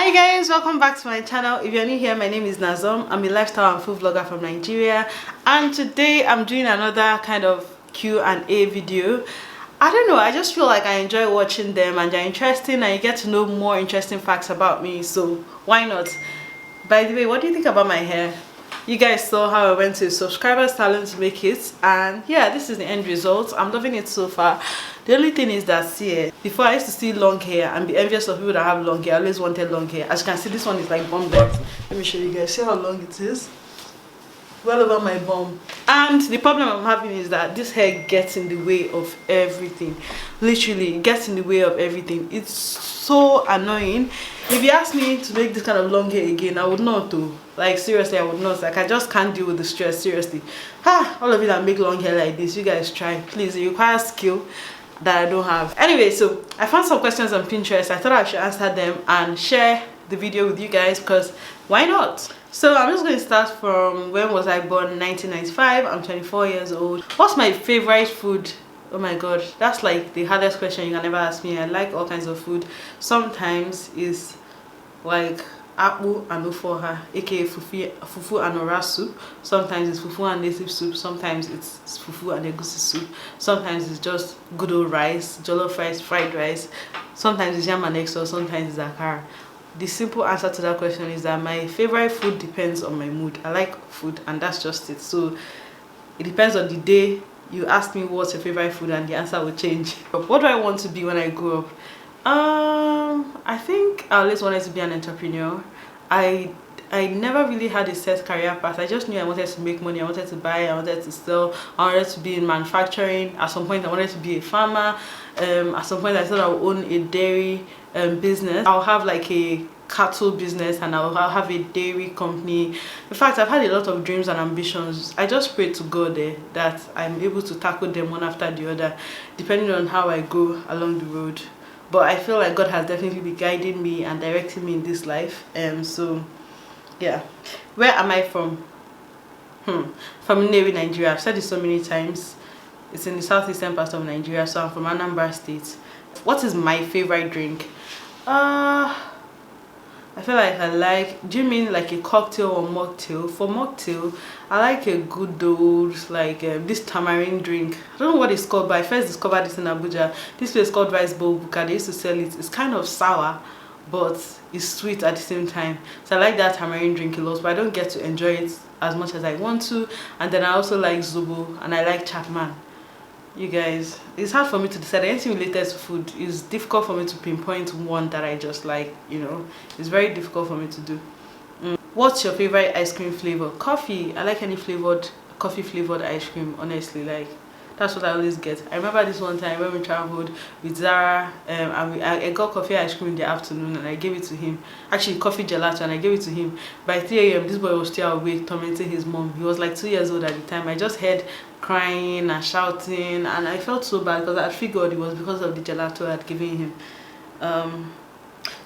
Hi guys, welcome back to my channel. If you're new here, my name is Nazom. I'm a lifestyle and food vlogger from Nigeria, and today I'm doing another kind of Q&A video. I don't know, I just feel like I enjoy watching them and they're interesting and you get to know more interesting facts about me, so why not? By the way, what do you think about my hair? You guys saw how I went to a subscriber salon to make it, and yeah, this is the end result. I'm loving it so far. The only thing is that, see, before I used to see long hair and be envious of people that have long hair. I always wanted long hair. As you can see, this one is like bum length. Let me show you guys. See how long it is? Well over my bum. And the problem I'm having is that this hair gets in the way of everything. Literally, it gets in the way of everything. It's so annoying. If you ask me to make this kind of long hair again, I would not do. Like, seriously, I would not. Like, I just can't deal with the stress. Seriously. All of you that make long hair like this, you guys try. Please, it requires skill that I don't have. Anyway, so I found some questions on Pinterest. I thought I should answer them and share the video with you guys, because why not? So I'm just going to start from when was I born? 1995. I'm 24 years old. What's my favorite food? Oh my god, that's like the hardest question you can ever ask me. I like all kinds of food. Sometimes it's like akpu and ofoha, aka fufu and ora soup. Sometimes it's fufu and native soup. Sometimes it's fufu and egusi soup. Sometimes it's just good old rice, jollof rice, fried rice. Sometimes it's yam and egg sauce. Sometimes it's akara. The simple answer to that question is that my favorite food depends on my mood. I like food and that's just it. So it depends on the day. You ask me what's your favorite food and the answer will change. What do I want to be when I grow up? I think I always wanted to be an entrepreneur. I never really had a set career path. I just knew I wanted to make money. I wanted to buy, I wanted to sell, I wanted to be in manufacturing. At some point I wanted to be a farmer. At some point I thought I would own a dairy business. I'll have like a cattle business and I'll have a dairy company. In fact, I've had a lot of dreams and ambitions. I just pray to God that I'm able to tackle them one after the other, depending on how I go along the road. But I feel like God has definitely been guiding me and directing me in this life. So yeah. Where am I from? From Nnewi, Nigeria. I've said this so many times. It's in the southeastern part of Nigeria, so I'm from Anambra State. What is my favorite drink? I feel like I like, do you mean like a cocktail or mocktail? For mocktail, I like a good old, like this tamarind drink. I don't know what it's called, but I first discovered this in Abuja. This place called Rice Bowl Buka. They used to sell it. It's kind of sour, but it's sweet at the same time. So I like that tamarind drink a lot, but I don't get to enjoy it as much as I want to. And then I also like Zobo and I like Chapman. You guys, it's hard for me to decide. Anything related to food is difficult for me to pinpoint one that I just like, you know. It's very difficult for me to do. What's your favorite ice cream flavor? Coffee. I like any coffee flavored ice cream, honestly. Like, that's what I always get. I remember this one time when we traveled with Zara, and I got coffee ice cream in the afternoon and I gave it to him. Actually, coffee gelato, and I gave it to him. By 3 a.m, this boy was still awake, tormenting his mom. He was like 2 years old at the time. I just heard crying and shouting, and I felt so bad because I figured it was because of the gelato I had given him.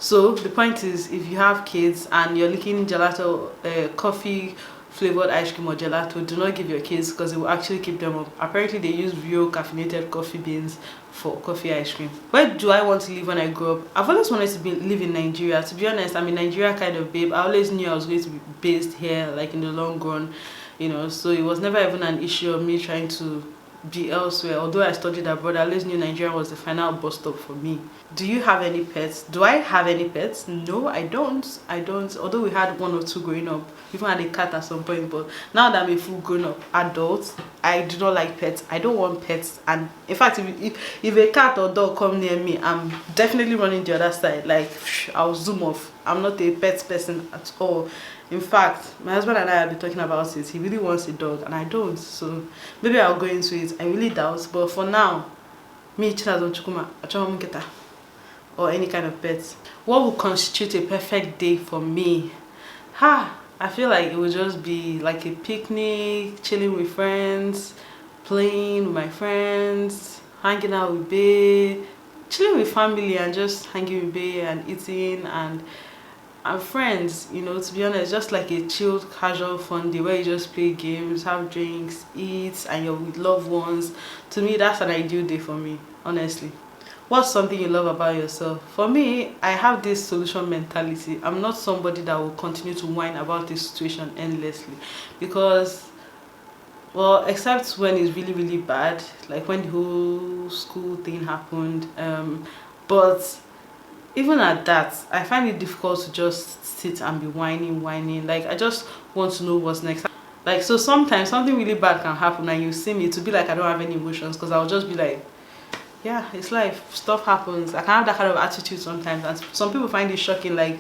So the point is, if you have kids and you're licking gelato, coffee flavored ice cream or gelato, do not give your kids, because it will actually keep them up. Apparently they use real caffeinated coffee beans for coffee ice cream. Where do I want to live when I grow up? I've always wanted to live in Nigeria. To be honest, I'm a Nigeria kind of babe. I always knew I was going to be based here, like in the long run, you know, so it was never even an issue of me trying to be elsewhere. Although I studied abroad, I always knew Nigeria was the final bus stop for me. Do you have any pets? Do I have any pets? No, I don't. Although we had 1 or 2 growing up. We even had a cat at some point, but now that I'm a full grown up adult, I do not like pets. I don't want pets. And in fact, if a cat or dog come near me, I'm definitely running the other side. Like, I'll zoom off. I'm not a pet person at all. In fact, my husband and I have been talking about it. He really wants a dog and I don't, so maybe I'll go into it. I really doubt, but for now, me or any kind of pet. What would constitute a perfect day for me? I feel like it would just be like a picnic, chilling with friends, playing with my friends, hanging out with Bae, chilling with family and just hanging with Bae and eating and friends, you know. To be honest, just like a chilled casual fun day where you just play games, have drinks, eat, and you're with loved ones. To me, that's an ideal day for me, honestly. What's something you love about yourself? For me, I have this solution mentality. I'm not somebody that will continue to whine about this situation endlessly, because, well, except when it's really really bad, like when the whole school thing happened. But even at that, I find it difficult to just sit and be whining. Like, I just want to know what's next. Like, so sometimes something really bad can happen and you see me to be like I don't have any emotions, because I'll just be like, yeah, it's life, stuff happens. I can have that kind of attitude sometimes, and some people find it shocking, like,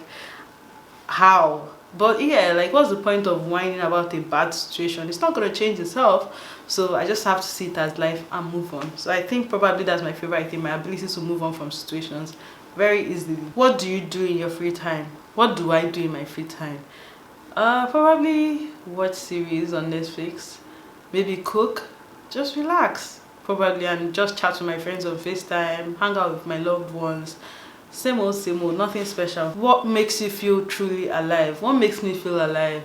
how? But yeah, like, what's the point of whining about a bad situation? It's not going to change itself. So I just have to see it as life and move on. So I think probably that's my favorite thing, my ability to move on from situations very easily. What do you do in your free time? What do I do in my free time? Probably watch series on Netflix, maybe cook, just relax probably, and just chat with my friends on FaceTime, hang out with my loved ones. Same old, nothing special. What makes you feel truly alive? What makes me feel alive?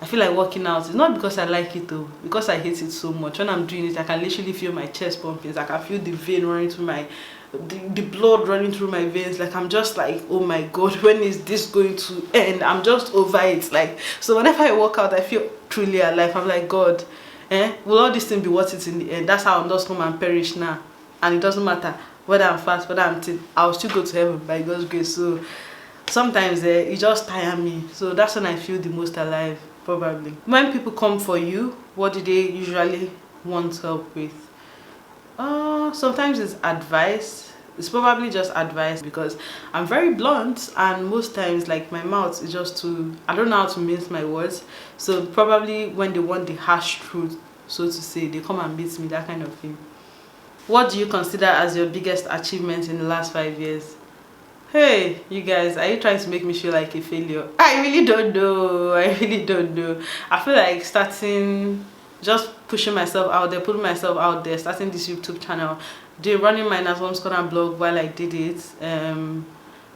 I feel like working out. It's not because I like it though, because I hate it so much. When I'm doing it, I can literally feel my chest pumping. I can feel the vein running through my, the blood running through my veins. Like, I'm just like, oh my god, when is this going to end? I'm just over it. Like, so whenever I work out, I feel truly alive. I'm like, God, will all this thing be worth it in the end? That's how I'm just come and perish now, and it doesn't matter whether I'm fast, whether I'm thin, I'll still go to heaven by God's grace. So sometimes it just tires me. So that's when I feel the most alive, probably. When people come for you, what do they usually want help with? Sometimes it's advice. It's probably just advice, because I'm very blunt, and most times, like, my mouth is just too, I don't know how to mince my words. So probably when they want the harsh truth, so to say, they come and meet me, that kind of thing. What do you consider as your biggest achievement in the last 5 years? Hey, you guys, are you trying to make me feel like a failure? I really don't know. I really don't know. I feel like starting, just pushing myself out there, putting myself out there, starting this YouTube channel, running my NazomsCorner blog while I did it,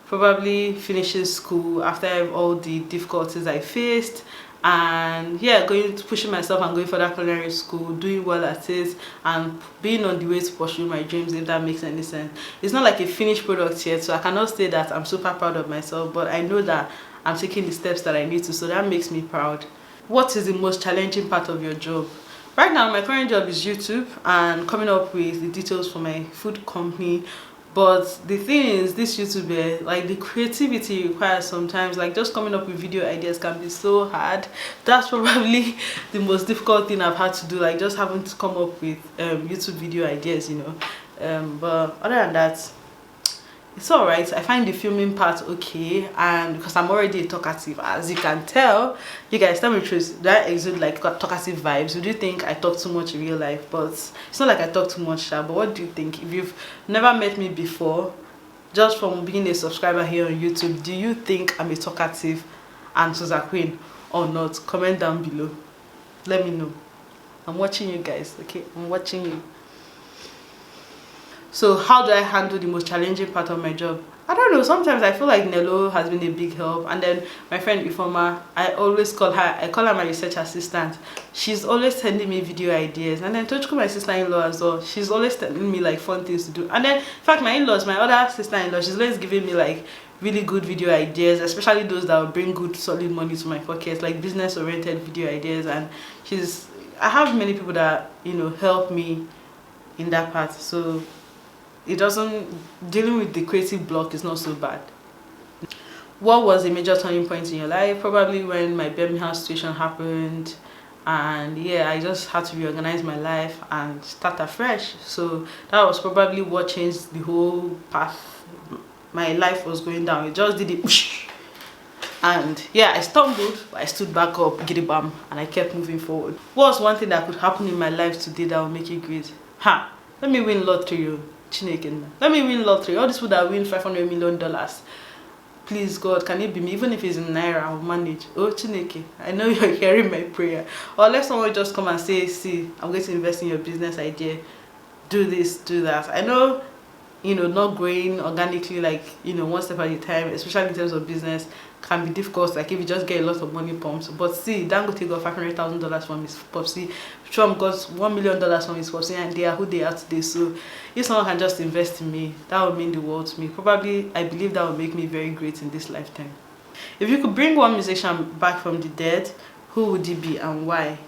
probably finishing school after all the difficulties I faced, and yeah, pushing myself and going for that culinary school, doing well at it, and being on the way to pursue my dreams, if that makes any sense. It's not like a finished product yet, so I cannot say that I'm super proud of myself, but I know that I'm taking the steps that I need to, so that makes me proud. What is the most challenging part of your job? Right now, my current job is YouTube and coming up with the details for my food company. But the thing is, this YouTuber, like, the creativity requires sometimes, like, just coming up with video ideas can be so hard. That's probably the most difficult thing I've had to do, like, just having to come up with YouTube video ideas, you know. But other than that, it's all right. I find the filming part okay, and because I'm already a talkative, as you can tell. You guys, tell me the truth, do I exude like talkative vibes? Would you think I talk too much in real life? But it's not like I talk too much, but what do you think? If you've never met me before, just from being a subscriber here on YouTube, do you think I'm a talkative and Susan Queen or not? Comment down below, let me know. I'm watching you guys, okay? I'm watching you. So how do I handle the most challenging part of my job? I don't know, sometimes I feel like Nello has been a big help, and then my friend Ifoma, I call her my research assistant. She's always sending me video ideas, and then Tochko, my sister-in-law as well, she's always telling me like fun things to do. And then in fact, my in-laws, my other sister-in-law, she's always giving me like really good video ideas, especially those that will bring good solid money to my pocket, like business oriented video ideas. And I have many people that, you know, help me in that part, so dealing with the creative block is not so bad. What was a major turning point in your life? Probably when my Birmingham situation happened, and yeah, I just had to reorganize my life and start afresh. So that was probably what changed the whole path my life was going down. It just did it, and yeah, I stumbled, but I stood back up, giddy bam, and I kept moving forward. What's one thing that could happen in my life today that will make it great? Let me win lottery. Chineke, let me win lottery. All these people that win $500 million, please God, can it be me? Even if it's in naira, I'll manage. Oh Chineke, I know you're hearing my prayer. Or let someone just come and say, see, I'm going to invest in your business idea, do this, do that. I know, you know, not growing organically, like, you know, one step at a time, especially in terms of business, can be difficult, like if you just get a lot of money pumped. But see, Dangote got $500,000 from his popsy, Trump got $1 million from his popsy, and they are who they are today. So if someone can just invest in me, that would mean the world to me. Probably, I believe that would make me very great in this lifetime. If you could bring one musician back from the dead, who would it be and why?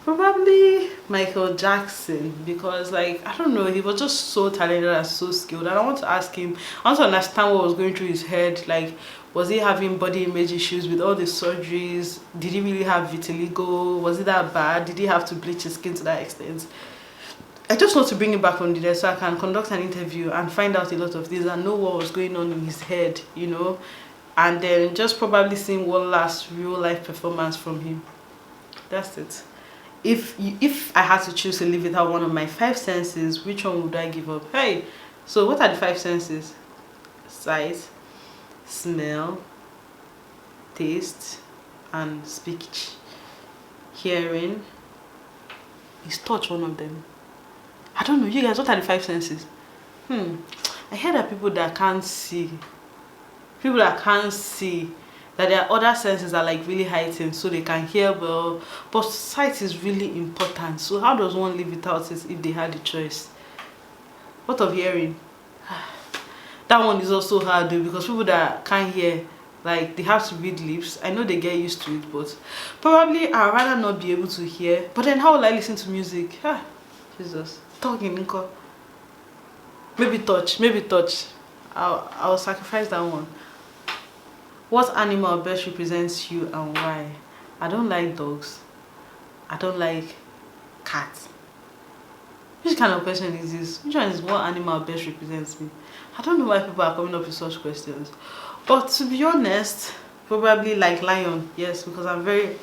Probably Michael Jackson, because like, I don't know, he was just so talented and so skilled, and I want to ask him, I want to understand what was going through his head. Like, was he having body image issues with all the surgeries? Did he really have vitiligo? Was it that bad? Did he have to bleach his skin to that extent? I just want to bring him back from the dead so I can conduct an interview and find out a lot of this and know what was going on in his head, you know, and then just probably seeing one last real life performance from him. That's it. If I had to choose to live without one of my 5 senses, which one would I give up? Hey, so what are the 5 senses? Sight, smell, taste, and speech. Hearing. Is touch one of them? I don't know. You guys, what are the 5 senses? I hear that people that can't see, that their other senses are like really heightened, so they can hear well, but sight is really important. So how does one live without it if they had the choice? What of hearing? That one is also hard though, because people that can't hear, like, they have to read lips. I know they get used to it, but probably I'd rather not be able to hear. But then how will I listen to music? Jesus, talking, Inko. Maybe touch. I'll sacrifice that one. What animal best represents you and why? I don't like dogs. I don't like cats. Which kind of question is this? Which one is what animal best represents me? I don't know why people are coming up with such questions. But to be honest, probably like lion. Yes, because I'm very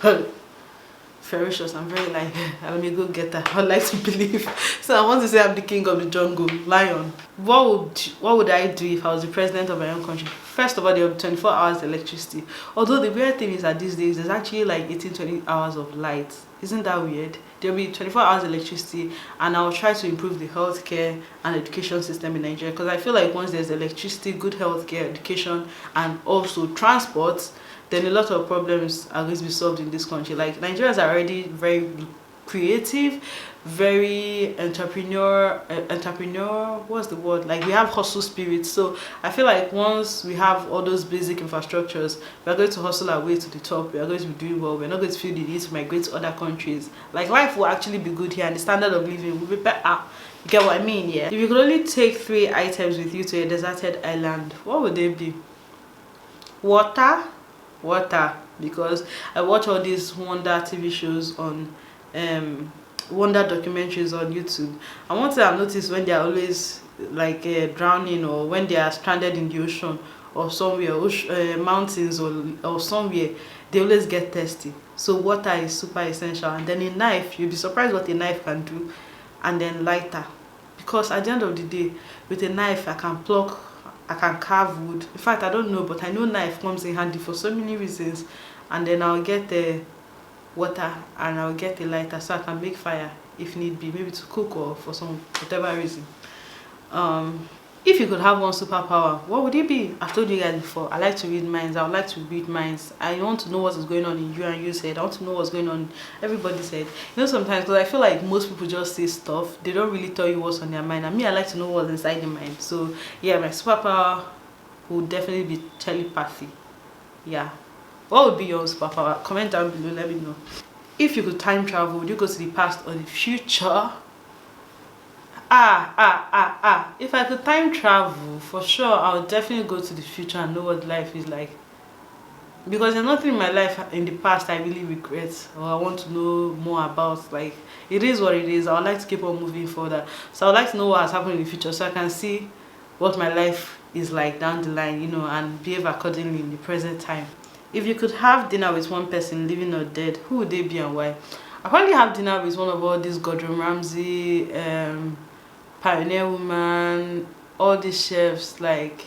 ferocious. I'm very like, I'm a good getter. I like to believe. So I want to say I'm the king of the jungle. Lion. What would I do if I was the president of my own country? First of all, there will be 24 hours electricity. Although the weird thing is that these days there's actually like 18-20 hours of light. Isn't that weird? There will be 24 hours electricity, and I'll try to improve the healthcare and education system in Nigeria, because I feel like once there's electricity, good healthcare, education, and also transport, then a lot of problems are going to be solved in this country. Like, Nigerians are already very creative, very entrepreneur, what's the word, like we have hustle spirit. So I feel like once we have all those basic infrastructures, we're going to hustle our way to the top. We are going to be doing well. We're not going to feel the need to migrate to other countries. Like, life will actually be good here, and the standard of living will be better. You get what I mean? Yeah. If you could only take 3 items with you to a deserted island, what would they be? Water, because I watch all these wonder TV shows on wonder documentaries on YouTube, and one thing I've noticed, when they are always like drowning, or when they are stranded in the ocean or somewhere, mountains or somewhere, they always get thirsty. So water is super essential. And then a knife, you'll be surprised what a knife can do. And then lighter, because at the end of the day, with a knife I can pluck, I can carve wood. In fact, I don't know, but I know knife comes in handy for so many reasons. And then I'll get the water, and I'll get a lighter so I can make fire if need be, maybe to cook or for some whatever reason. If you could have one superpower, what would it be? I've told you guys before, I like to read minds. I would like to read minds. I want to know what is going on in you and you's head. I want to know what's going on in everybody's head. You know, sometimes, because I feel like most people just say stuff, they don't really tell you what's on their mind. And me, I like to know what's inside your mind. So yeah, my superpower would definitely be telepathy. Yeah. What would be your superpower? Comment down below, let me know. If you could time travel, would you go to the past or the future? If I could time travel, for sure, I would definitely go to the future and know what life is like. Because there's nothing in my life in the past I really regret or I want to know more about. Like, it is what it is. I would like to keep on moving further. So I would like to know what has happened in the future, so I can see what my life is like down the line, you know, and behave accordingly in the present time. If you could have dinner with one person, living or dead, who would they be and why? I probably have dinner with one of all these Gordon Ramsay, Pioneer Woman, all these chefs, like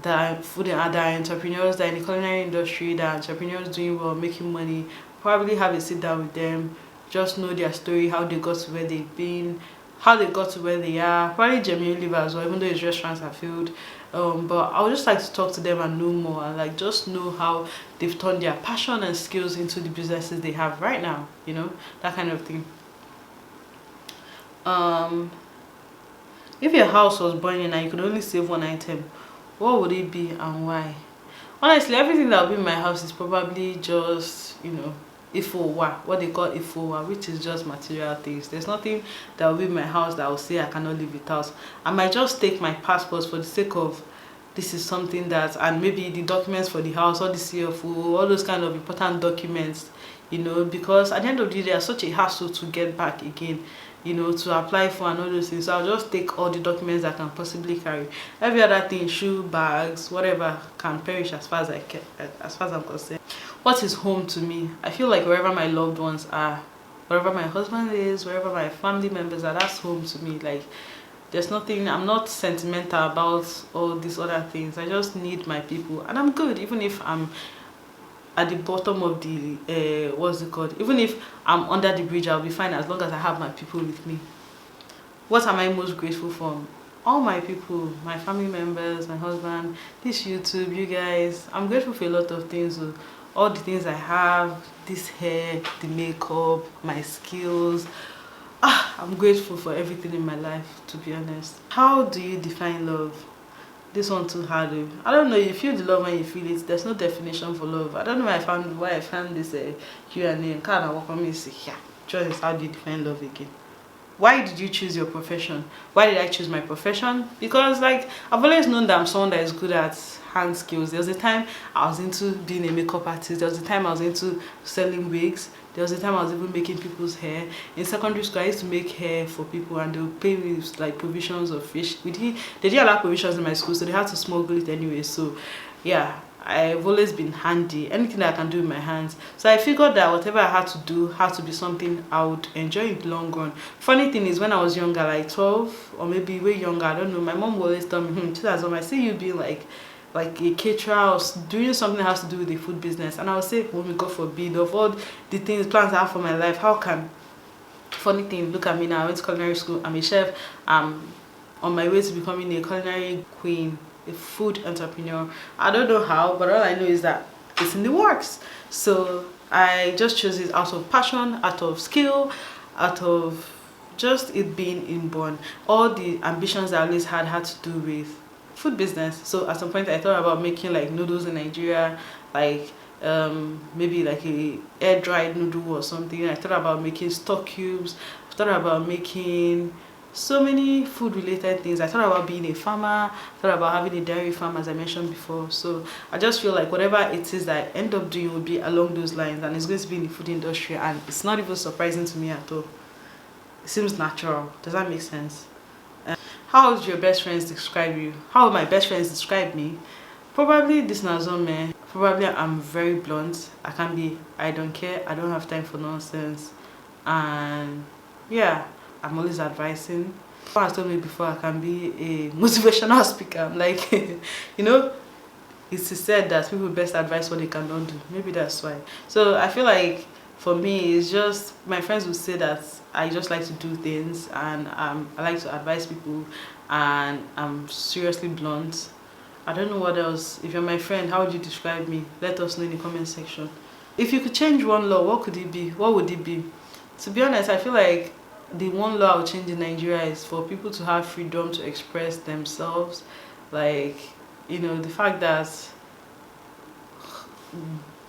that food and other entrepreneurs that are in the culinary industry, that are entrepreneurs doing well, making money. Probably have a sit down with them, just know their story, how they got to where they've been, how they got to where they are. Probably genuinely live as well, even though his restaurants are filled. but I would just like to talk to them and know more, and like just know how they've turned their passion and skills into the businesses they have right now, you know, that kind of thing. If your house was burning and you could only save one item, what would it be and why? Honestly, everything that will be in my house is probably just, you know, ifowa, what they call ifowa, which is just material things. There's nothing that will be in my house that I will say I cannot live without. I might just take my passport for the sake of this is something that, and maybe the documents for the house, or the CFO, all those kind of important documents, you know, because at the end of the day, they are such a hassle to get back again, you know, to apply for and all those things. So I'll just take all the documents I can possibly carry. Every other thing, shoe, bags, whatever, can perish as far as I can, as far as I'm concerned. What is home to me? I feel like wherever my loved ones are, wherever my husband is, wherever my family members are, that's home to me. Like, there's nothing, I'm not sentimental about all these other things. I just need my people, and I'm good. Even if I'm at the bottom of the what's it called, even if I'm under the bridge, I'll be fine as long as I have my people with me. What am I most grateful for? All my people, my family members, my husband, this YouTube, you guys. I'm grateful for a lot of things. All the things I have, this hair, the makeup, my skills. I'm grateful for everything in my life, to be honest. How do you define love? This one too hard. I don't know. You feel the love when you feel it. There's no definition for love. I don't know why I found this Q&A. Kind of walk on me and say, yeah, just how do you define love again? Why did you choose your profession? Why did I choose my profession? Because like I've always known that I'm someone that is good at hand skills. There was a time I was into being a makeup artist. There was a time I was into selling wigs. There was a time I was even making people's hair. In secondary school, I used to make hair for people, and they would pay me with like provisions of fish. They didn't allow provisions in my school, so they had to smuggle it anyway. So yeah, I've always been handy. Anything that I can do with my hands. So I figured that whatever I had to do had to be something I would enjoy in the long run. Funny thing is, when I was younger, like 12 or maybe way younger, I don't know, my mom would always tell me, I see you being like a caterer or doing something that has to do with the food business. And I would say, oh my God forbid, of all the things, plans I have for my life, how can? Funny thing, look at me now, I went to culinary school, I'm a chef, I'm on my way to becoming a culinary queen, a food entrepreneur. I don't know how, but all I know is that it's in the works. So I just chose it out of passion, out of skill, out of just it being inborn. All the ambitions I always had to do with food business. So at some point I thought about making like noodles in Nigeria, like maybe like a air dried noodle or something. I thought about making stock cubes. I thought about making so many food related things. I thought about being a farmer. I thought about having a dairy farm, as I mentioned before. So I just feel like whatever it is that I end up doing will be along those lines, and it's going to be in the food industry, and it's not even surprising to me at all. It seems natural. Does that make sense? How would your best friends describe you? How would my best friends describe me? Probably this Nazom, man. Probably I'm very blunt. I don't care. I don't have time for nonsense. And yeah, I'm always advising. Someone has told me before I can be a motivational speaker. I'm like, you know, it's said that people best advise what they cannot do. Maybe that's why. So I feel like for me, it's just my friends will say that I just like to do things, and I like to advise people, and I'm seriously blunt. I don't know what else. If you're my friend, how would you describe me? Let us know in the comment section. If you could change one law, what could it be? What would it be? To be honest, I feel like the one law I would change in Nigeria is for people to have freedom to express themselves. Like, you know, the fact that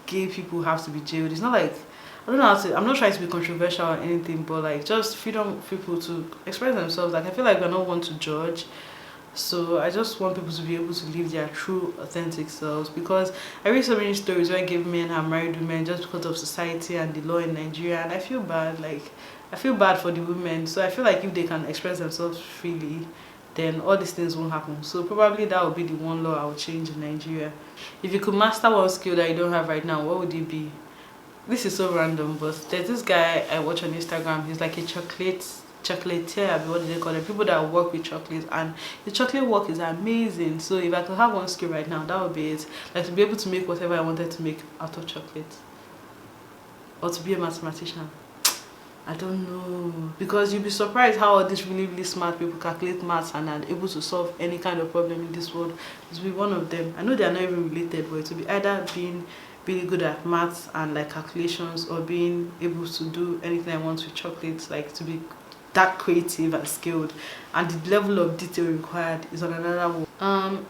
gay people have to be jailed. It's not like, I don't know how to, I'm not trying to be controversial or anything, but like just freedom for people to express themselves. Like I feel like we're not one to judge. So I just want people to be able to live their true, authentic selves, because I read so many stories where gay men have married women just because of society and the law in Nigeria, and I feel bad. Like I feel bad for the women. So I feel like if they can express themselves freely, then all these things won't happen. So probably that would be the one law I would change in Nigeria. If you could master one skill that you don't have right now, what would it be? This is so random, but there's this guy I watch on Instagram. He's like a chocolatier, what do they call it? People that work with chocolate, and the chocolate work is amazing. So if I could have one skill right now, that would be it. Like to be able to make whatever I wanted to make out of chocolate, or to be a mathematician. I don't know, because you'll be surprised how all these really smart people calculate maths and are able to solve any kind of problem in this world. It will be one of them. I know they are not even related, but it will be either being really good at maths and like calculations, or being able to do anything I want with chocolates, like to be that creative and skilled, and the level of detail required is on another level.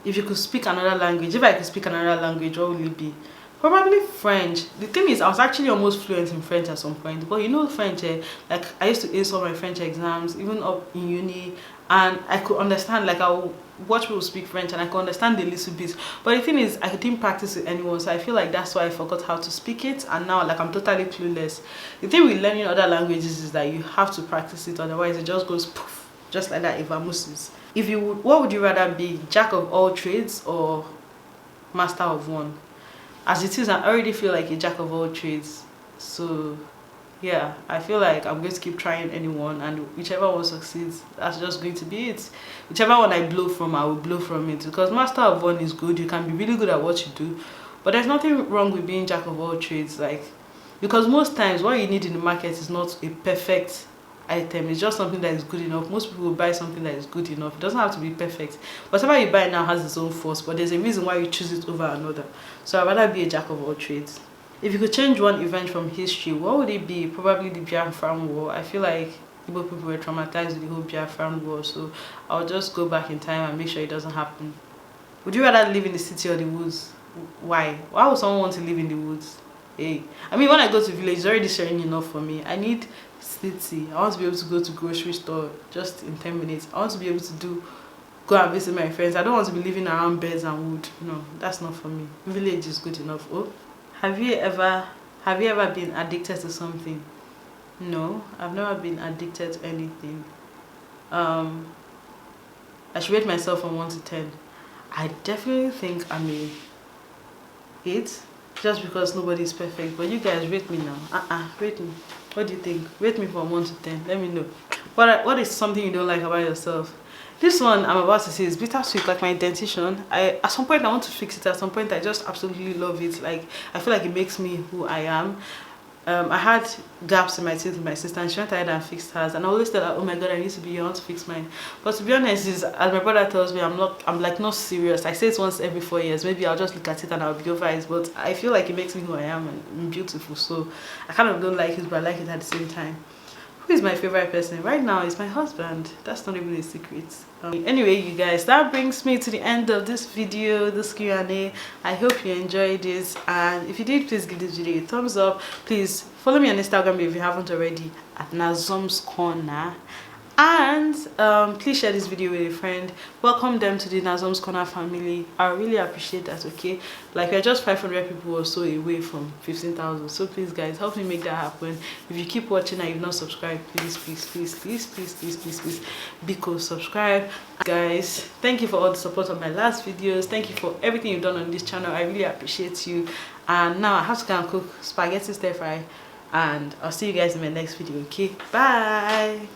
If you could speak another language, if I could speak another language, what would it be? Probably French. The thing is, I was actually almost fluent in French at some point, but you know French, like I used to ace all my French exams, even up in uni, and I could understand, like I would watch people speak French and I could understand a little bit, but the thing is I didn't practice with anyone, so I feel like that's why I forgot how to speak it, and now like I'm totally clueless. The thing with learning other languages is that you have to practice it, otherwise it just goes poof, just like that evamusis. If you would, what would you rather be, jack of all trades or master of one? As it is, I already feel like a jack of all trades, so yeah, I feel like I'm going to keep trying anyone, and whichever one succeeds, that's just going to be it. Whichever one I blow from, I will blow from it, because master of one is good. You can be really good at what you do, but there's nothing wrong with being jack of all trades, like, because most times what you need in the market is not a perfect item, it's just something that is good enough. Most people will buy something that is good enough. It doesn't have to be perfect. Whatever you buy now has its own force, but there's a reason why you choose it over another. So I'd rather be a jack of all trades. If you could change one event from history, what would it be? Probably the Biafran War. I feel like Igbo people were traumatized with the whole Biafran War, so I'll just go back in time and make sure it doesn't happen. Would you rather live in the city or the woods? Why? Why would someone want to live in the woods? Hey, I mean, when I go to village, it's already sharing enough for me. I need city. I want to be able to go to grocery store just in 10 minutes. I want to be able to go and visit my friends. I don't want to be living around beds and wood. No, that's not for me. Village is good enough. Oh, have you ever been addicted to something? No, I've never been addicted to anything. I should rate myself from 1 to 10. I definitely think I'm a 8, just because nobody is perfect. But you guys rate me now. Rate me. What do you think? Rate me from 1 to 10. Let me know. What is something you don't like about yourself? This one I'm about to say is bittersweet, like my dentition. At some point I want to fix it. At some point I just absolutely love it. Like, I feel like it makes me who I am. I had gaps in my teeth with my sister, and she went ahead and fixed hers, and I always thought like, oh my god, I need to be here, I want to fix mine. But to be honest, is, as my brother tells me, I'm like not serious. I say it once every 4 years. Maybe I'll just look at it and I'll be over it, but I feel like it makes me who I am, and I'm beautiful, so I kind of don't like it, but I like it at the same time. Who is my favorite person right now? Is my husband. That's not even a secret. Anyway, you guys, that brings me to the end of this video, this Q&A. I hope you enjoyed this, and if you did, please give this video a thumbs up. Please follow me on Instagram if you haven't already, at NazomsCorner. And please share this video with a friend. Welcome them to the NazomsCorner family. I really appreciate that. Okay, like we're just 500 people or so away from 15,000, so please guys, help me make that happen. If you keep watching and you've not subscribed, please because subscribe. Guys, thank you for all the support on my last videos. Thank you for everything you've done on this channel. I really appreciate you. And now I have to go and cook spaghetti stir fry, and I'll see you guys in my next video. Okay, bye.